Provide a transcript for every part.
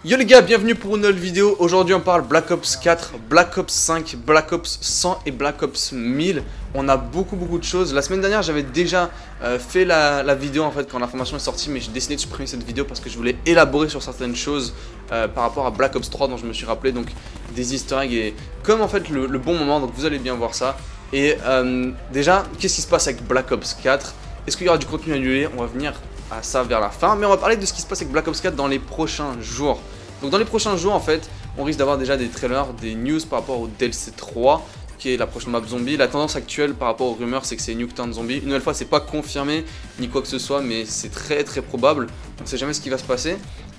Yo les gars, bienvenue pour une nouvelle vidéo. Aujourd'hui on parle Black Ops 4, Black Ops 5, Black Ops 100 et Black Ops 1000. On a beaucoup de choses. La semaine dernière j'avais déjà fait la vidéo en fait quand l'information est sortie, mais j'ai décidé de supprimer cette vidéo parce que je voulais élaborer sur certaines choses par rapport à Black Ops 3 dont je me suis rappelé, donc des easter eggs et comme en fait le bon moment, donc vous allez bien voir ça. Et déjà, qu'est-ce qui se passe avec Black Ops 4? Est-ce qu'il y aura du contenu annulé? On va venir à ça vers la fin, mais on va parler de ce qui se passe avec Black Ops 4 dans les prochains jours. Donc dans les prochains jours en fait, on risque d'avoir déjà des trailers, des news par rapport au DLC 3 qui est la prochaine map zombie. La tendance actuelle par rapport aux rumeurs c'est que c'est Nuketown Zombie. Une nouvelle fois c'est pas confirmé ni quoi que ce soit, mais c'est très probable. On ne sait jamais ce qui va se passer.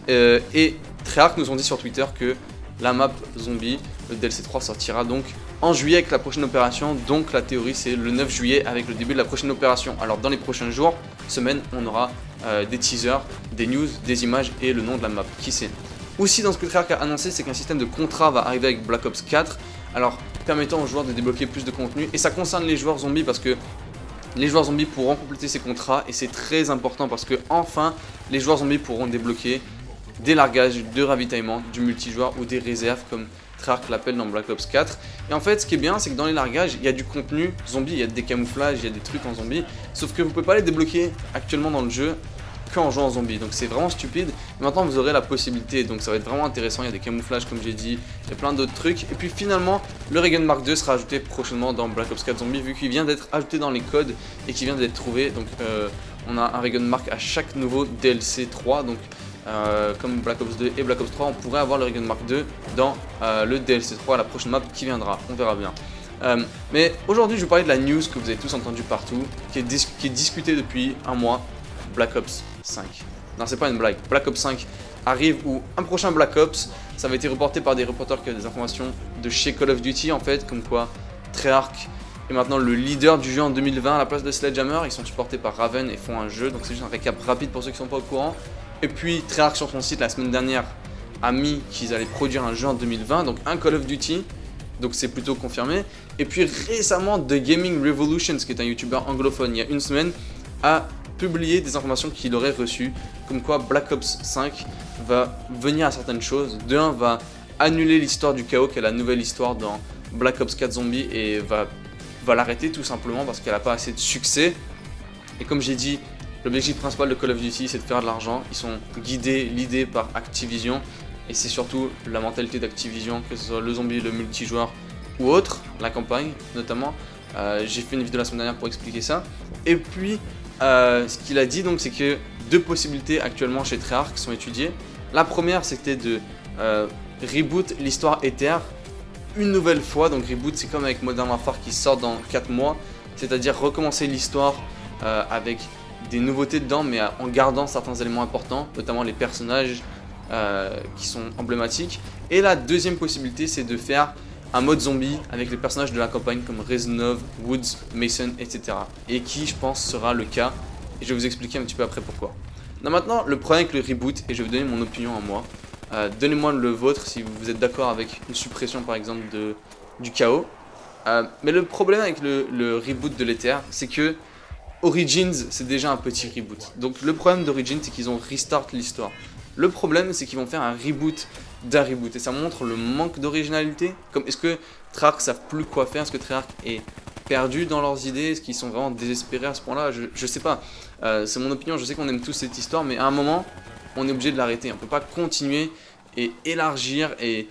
Et Treyarch nous ont dit sur Twitter que la map zombie, le DLC 3 sortira donc en juillet avec la prochaine opération. Donc la théorie c'est le 9 juillet avec le début de la prochaine opération. Alors dans les prochains jours, semaines, on aura des teasers, des news, des images et le nom de la map. Qui sait? Aussi dans ce que Treyarch a annoncé, c'est qu'un système de contrat va arriver avec Black Ops 4. Alors permettant aux joueurs de débloquer plus de contenu. Et ça concerne les joueurs zombies parce que les joueurs zombies pourront compléter ces contrats. Et c'est très important parce que enfin les joueurs zombies pourront débloquer des largages, de ravitaillement, du multijoueur ou des réserves comme Treyarch l'appelle dans Black Ops 4. Et en fait ce qui est bien c'est que dans les largages il y a du contenu zombie, il y a des camouflages, il y a des trucs en zombie. Sauf que vous ne pouvez pas les débloquer actuellement dans le jeu en jouant en zombie, donc c'est vraiment stupide. Et maintenant vous aurez la possibilité, donc ça va être vraiment intéressant. Il y a des camouflages comme j'ai dit, il y a plein d'autres trucs. Et puis finalement le Ray Gun Mark II sera ajouté prochainement dans Black Ops 4 Zombie vu qu'il vient d'être ajouté dans les codes et qu'il vient d'être trouvé. Donc on a un Ray Gun Mark à chaque nouveau DLC 3, donc comme Black Ops 2 et Black Ops 3 on pourrait avoir le Ray Gun Mark II dans le DLC 3, la prochaine map qui viendra, on verra bien. Mais aujourd'hui je vais parler de la news que vous avez tous entendu partout, qui est discutée depuis un mois. Black Ops 5. Non, c'est pas une blague. Black Ops 5 arrive ou un prochain Black Ops. Ça avait été reporté par des reporters qui ont des informations de chez Call of Duty en fait, comme quoi Treyarch est maintenant le leader du jeu en 2020 à la place de Sledgehammer. Ils sont supportés par Raven et font un jeu, donc c'est juste un récap rapide pour ceux qui sont pas au courant. Et puis Treyarch sur son site la semaine dernière a mis qu'ils allaient produire un jeu en 2020, donc un Call of Duty. Donc c'est plutôt confirmé. Et puis récemment The Gaming Revolutions, qui est un youtubeur anglophone, il y a une semaine, a publié des informations qu'il aurait reçues, comme quoi Black Ops 5 va venir à certaines choses. De 1 va annuler l'histoire du chaos, qui est la nouvelle histoire dans Black Ops 4 Zombie, et va l'arrêter tout simplement parce qu'elle n'a pas assez de succès. Et comme j'ai dit, l'objectif principal de Call of Duty c'est de faire de l'argent. Ils sont guidés, leadés par Activision, et c'est surtout la mentalité d'Activision, que ce soit le zombie, le multijoueur ou autre, la campagne notamment. J'ai fait une vidéo la semaine dernière pour expliquer ça. Et puis ce qu'il a dit donc c'est que deux possibilités actuellement chez Treyarch sont étudiées. La première c'était de reboot l'histoire Ether une nouvelle fois. Donc reboot c'est comme avec Modern Warfare qui sort dans 4 mois, c'est-à-dire recommencer l'histoire avec des nouveautés dedans mais en gardant certains éléments importants, notamment les personnages qui sont emblématiques. Et la deuxième possibilité c'est de faire un mode zombie avec les personnages de la campagne comme Reznov, Woods, Mason, etc. Et qui je pense sera le cas, et je vais vous expliquer un petit peu après pourquoi. Non, maintenant le problème avec le reboot, et je vais vous donner mon opinion à moi. Donnez-moi le vôtre si vous êtes d'accord avec une suppression par exemple du chaos. Mais le problème avec le reboot de l'Ether, c'est que Origins c'est déjà un petit reboot. Donc le problème d'Origins c'est qu'ils ont restart l'histoire. Le problème c'est qu'ils vont faire un reboot d'un reboot et ça montre le manque d'originalité. Comme est-ce que Treyarch savent plus quoi faire? Est-ce que Treyarch est perdu dans leurs idées? Est-ce qu'ils sont vraiment désespérés à ce point là? Je sais pas, c'est mon opinion. Je sais qu'on aime tous cette histoire, mais à un moment on est obligé de l'arrêter. On peut pas continuer et élargir et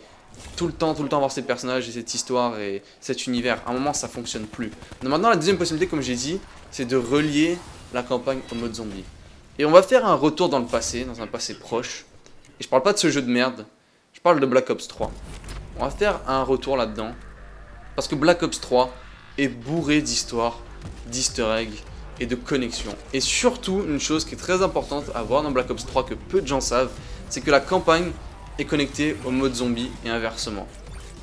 tout le temps voir ces personnages et cette histoire et cet univers. À un moment ça fonctionne plus. Donc maintenant la deuxième possibilité, comme j'ai dit, c'est de relier la campagne au mode zombie. Et on va faire un retour dans le passé, dans un passé proche. Et je parle pas de ce jeu de merde, je parle de Black Ops 3. On va faire un retour là-dedans. Parce que Black Ops 3 est bourré d'histoires, d'easter eggs et de connexions. Et surtout, une chose qui est très importante à voir dans Black Ops 3 que peu de gens savent, c'est que la campagne est connectée au mode zombie et inversement.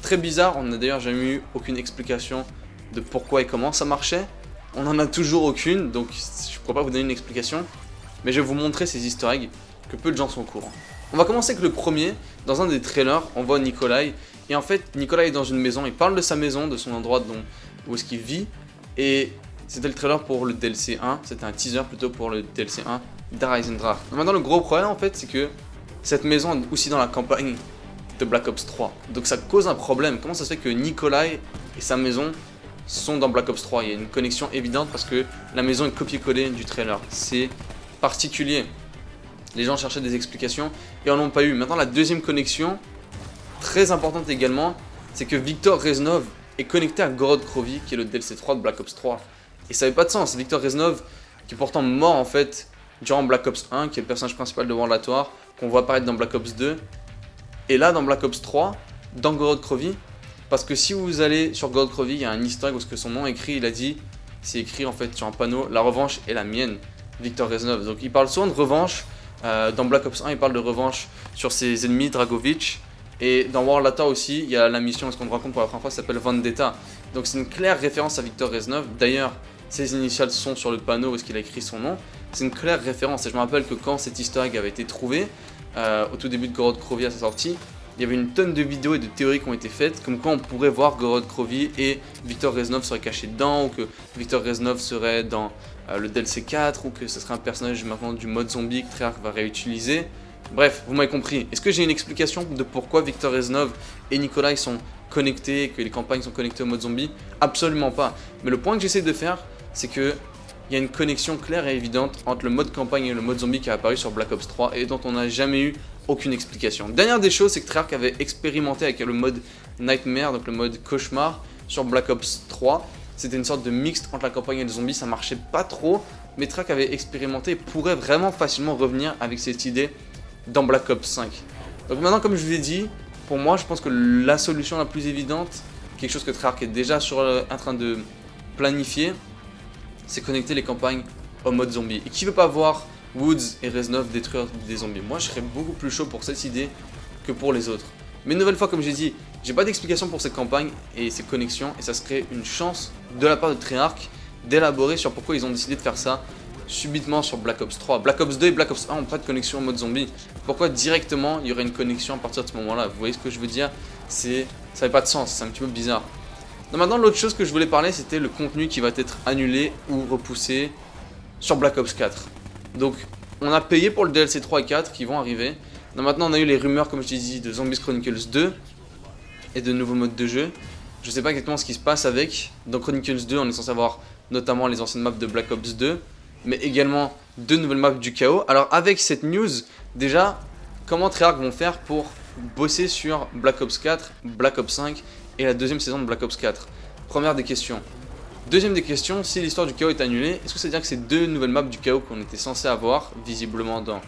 Très bizarre, on n'a d'ailleurs jamais eu aucune explication de pourquoi et comment ça marchait. On n'en a toujours aucune, donc je ne pourrais pas vous donner une explication. Mais je vais vous montrer ces easter eggs que peu de gens sont au courant. On va commencer avec le premier. Dans un des trailers, on voit Nikolai. Et en fait, Nikolai est dans une maison. Il parle de sa maison, de son endroit où est-ce qu'il vit. Et c'était le trailer pour le DLC 1. C'était un teaser plutôt pour le DLC 1 d'Arizendracht. Maintenant, le gros problème en fait, c'est que cette maison est aussi dans la campagne de Black Ops 3. Donc ça cause un problème. Comment ça se fait que Nikolai et sa maison sont dans Black Ops 3? Il y a une connexion évidente parce que la maison est copié-collé du trailer. C'est particulier. Les gens cherchaient des explications et en ont pas eu. Maintenant, la deuxième connexion, très importante également, c'est que Viktor Reznov est connecté à Gorod Krovi, qui est le DLC 3 de Black Ops 3. Et ça n'avait pas de sens. Viktor Reznov, qui est pourtant mort en fait durant Black Ops 1, qui est le personnage principal de World at War, qu'on voit apparaître dans Black Ops 2, et là dans Black Ops 3, dans Gorod Krovi. Parce que si vous allez sur Gorod Krovi, il y a un easter egg où ce que son nom est écrit, il a dit, c'est écrit en fait sur un panneau, la revanche est la mienne, Viktor Reznov. Donc il parle souvent de revanche. Dans Black Ops 1, il parle de revanche sur ses ennemis, Dragovich. Et dans World at War aussi, il y a la mission, ce qu'on rencontre pour la première fois, s'appelle Vendetta. Donc c'est une claire référence à Viktor Reznov. D'ailleurs, ses initiales sont sur le panneau où est-ce qu'il a écrit son nom. C'est une claire référence. Et je me rappelle que quand cet easter egg avait été trouvé, au tout début de Gorod Krovi à sa sortie, il y avait une tonne de vidéos et de théories qui ont été faites, comme quoi on pourrait voir Gorod Krovi et Viktor Reznov seraient cachés dedans, ou que Viktor Reznov serait dans le DLC 4, ou que ce serait un personnage maintenant du mode zombie que Treyarch va réutiliser. Bref, vous m'avez compris. Est-ce que j'ai une explication de pourquoi Viktor Reznov et Nikolai sont connectés, que les campagnes sont connectées au mode zombie? Absolument pas. Mais le point que j'essaie de faire, c'est que il y a une connexion claire et évidente entre le mode campagne et le mode zombie qui a apparu sur Black Ops 3 et dont on n'a jamais eu aucune explication. Dernière des choses, c'est que Treyarch avait expérimenté avec le mode Nightmare, donc le mode cauchemar, sur Black Ops 3. C'était une sorte de mixte entre la campagne et le zombie, ça marchait pas trop, mais Treyarch avait expérimenté et pourrait vraiment facilement revenir avec cette idée dans Black Ops 5. Donc maintenant, comme je vous ai dit, pour moi, je pense que la solution la plus évidente, quelque chose que Treyarch est déjà en train de planifier, c'est connecter les campagnes au mode zombie. Et qui veut pas voir Woods et Reznov détruire des zombies? Moi, je serais beaucoup plus chaud pour cette idée que pour les autres. Mais une nouvelle fois, comme j'ai dit, j'ai pas d'explication pour cette campagne et ces connexions, et ça serait une chance de la part de Treyarch d'élaborer sur pourquoi ils ont décidé de faire ça subitement sur Black Ops 3. Black Ops 2 et Black Ops 1 n'ont pas de connexion en mode zombie. Pourquoi directement il y aurait une connexion à partir de ce moment-là? Vous voyez ce que je veux dire? Ça n'avait pas de sens, c'est un petit peu bizarre. Donc maintenant, l'autre chose que je voulais parler, c'était le contenu qui va être annulé ou repoussé sur Black Ops 4. Donc, on a payé pour le DLC 3 et 4 qui vont arriver. Donc maintenant, on a eu les rumeurs, comme je t'ai dit, de Zombies Chronicles 2 et de nouveaux modes de jeu. Je sais pas exactement ce qui se passe avec. Dans Chronicles 2, on est censé avoir notamment les anciennes maps de Black Ops 2, mais également 2 nouvelles maps du chaos. Alors, avec cette news, déjà, comment Treyarch vont faire pour bosser sur Black Ops 4, Black Ops 5 et la deuxième saison de Black Ops 4? Première des questions. Deuxième des questions, si l'histoire du chaos est annulée, est-ce que ça veut dire que ces 2 nouvelles maps du chaos qu'on était censé avoir, visiblement dans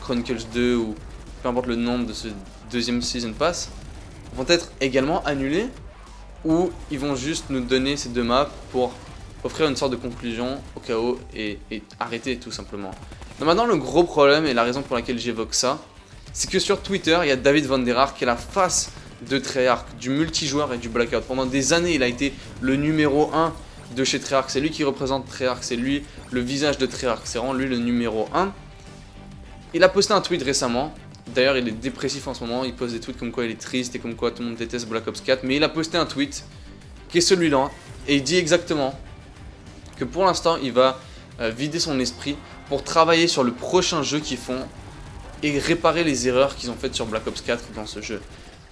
Chronicles 2 ou peu importe le nom de ce deuxième Season Pass, vont être également annulées, ou ils vont juste nous donner ces 2 maps pour offrir une sorte de conclusion au chaos et arrêter tout simplement? Donc maintenant, le gros problème et la raison pour laquelle j'évoque ça, c'est que sur Twitter, il y a David Vanderark qui est la face de Treyarch, du multijoueur et du Blackout. Pendant des années, il a été le numéro 1 de chez Treyarch. C'est lui qui représente Treyarch, c'est lui le visage de Treyarch, c'est vraiment lui le numéro 1. Il a posté un tweet récemment. D'ailleurs, il est dépressif en ce moment. Il poste des tweets comme quoi il est triste et comme quoi tout le monde déteste Black Ops 4. Mais il a posté un tweet qui est celui-là. Et il dit exactement que pour l'instant, il va vider son esprit pour travailler sur le prochain jeu qu'ils font et réparer les erreurs qu'ils ont faites sur Black Ops 4 dans ce jeu.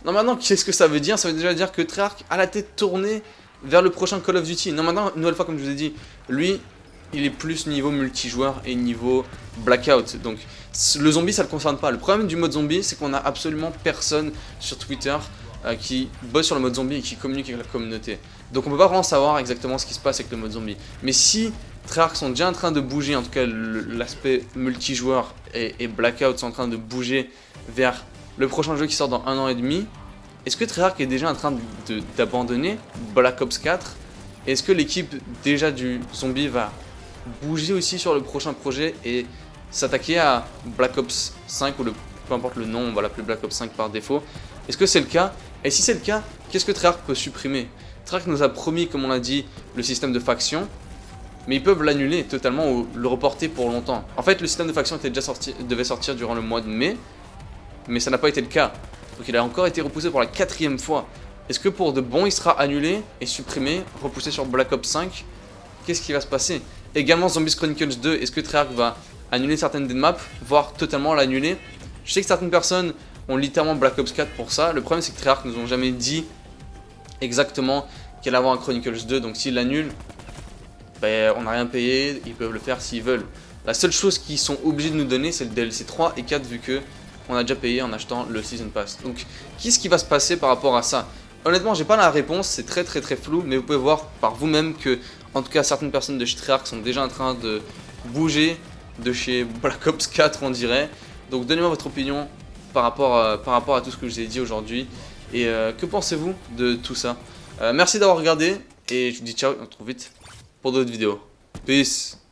Non, maintenant, qu'est-ce que ça veut dire? Ça veut déjà dire que Treyarch a la tête tournée vers le prochain Call of Duty. Non, maintenant, une nouvelle fois, comme je vous ai dit, lui, il est plus niveau multijoueur et niveau Blackout. Donc, le zombie, ça ne le concerne pas. Le problème du mode zombie, c'est qu'on a absolument personne sur Twitter qui bosse sur le mode zombie et qui communique avec la communauté. Donc, on peut pas vraiment savoir exactement ce qui se passe avec le mode zombie. Mais si Treyarch sont déjà en train de bouger, en tout cas, l'aspect multijoueur et Blackout sont en train de bouger vers le prochain jeu qui sort dans 1 an et demi, est-ce que Treyarch est déjà en train d'abandonner Black Ops 4? Est-ce que l'équipe déjà du zombie va bouger aussi sur le prochain projet et s'attaquer à Black Ops 5 ou peu importe le nom, on va l'appeler Black Ops 5 par défaut? Est-ce que c'est le cas? Et si c'est le cas, qu'est-ce que Treyarch peut supprimer? Treyarch nous a promis, comme on l'a dit, le système de faction, mais ils peuvent l'annuler totalement ou le reporter pour longtemps. En fait, le système de faction devait sortir durant le mois de mai, mais ça n'a pas été le cas. Donc il a encore été repoussé pour la 4e fois. Est-ce que pour de bon il sera annulé et supprimé, repoussé sur Black Ops 5? Qu'est-ce qui va se passer? Également Zombies Chronicles 2, est-ce que Treyarch va annuler certaines des maps, voire totalement l'annuler? Je sais que certaines personnes ont littéralement Black Ops 4 pour ça. Le problème c'est que Treyarch nous ont jamais dit exactement qu'il allait avoir un Chronicles 2. Donc s'ils l'annulent, ben, on n'a rien payé, ils peuvent le faire s'ils veulent. La seule chose qu'ils sont obligés de nous donner, c'est le DLC 3 et 4 vu que on a déjà payé en achetant le Season Pass. Donc qu'est-ce qui va se passer par rapport à ça? Honnêtement, j'ai pas la réponse, c'est très flou, mais vous pouvez voir par vous-même que, en tout cas, certaines personnes de chez Treyarch sont déjà en train de bouger de chez Black Ops 4, on dirait. Donc donnez-moi votre opinion par rapport à tout ce que je vous ai dit aujourd'hui. Et que pensez-vous de tout ça? Merci d'avoir regardé et je vous dis ciao, on se retrouve vite pour d'autres vidéos. Peace.